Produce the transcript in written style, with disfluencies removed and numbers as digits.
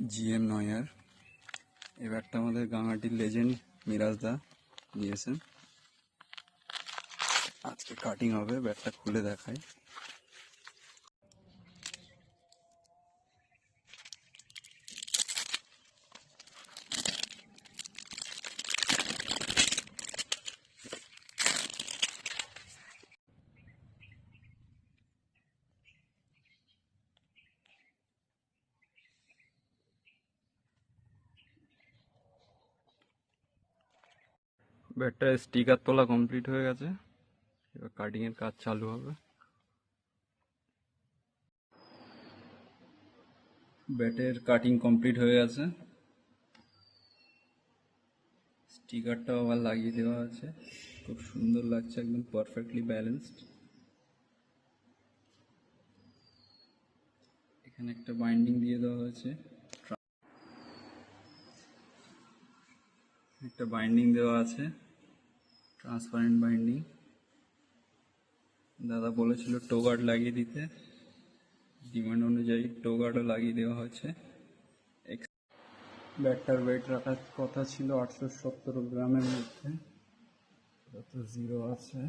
GM নয়ার। এই ব্যাটটা আমাদের গাঙাটির লেজেন্ড মিরাজ দা দিয়েছেন। আজকে কাটিং হবে, ব্যাটটা খুলে দেখাই। ব্যাটটার স্টিকার তোলা কমপ্লিট হয়ে গেছে, এবার কাটিং এর কাজ চালু হবে। ব্যাটের কাটিং কমপ্লিট হয়ে গেছে, স্টিকারটাও আবার লাগিয়ে দেওয়া আছে, খুব সুন্দর লাগছে, একদম পারফেক্টলি ব্যালেন্সড। এখানে একটা বাইন্ডিং দিয়ে দেওয়া হয়েছে, একটা বাইন্ডিং দেওয়া আছে, ট্রান্সপারেন্ট বাইন্ডিং। দাদা বলেছিল টো গার্ড লাগিয়ে দিতে, ডিমান্ড অনুযায়ী টো গার্ডও লাগিয়ে দেওয়া হয়েছে। ব্যাটটার ওয়েট রাখার কথা ছিল 870 গ্রামের মধ্যে, 0 আছে।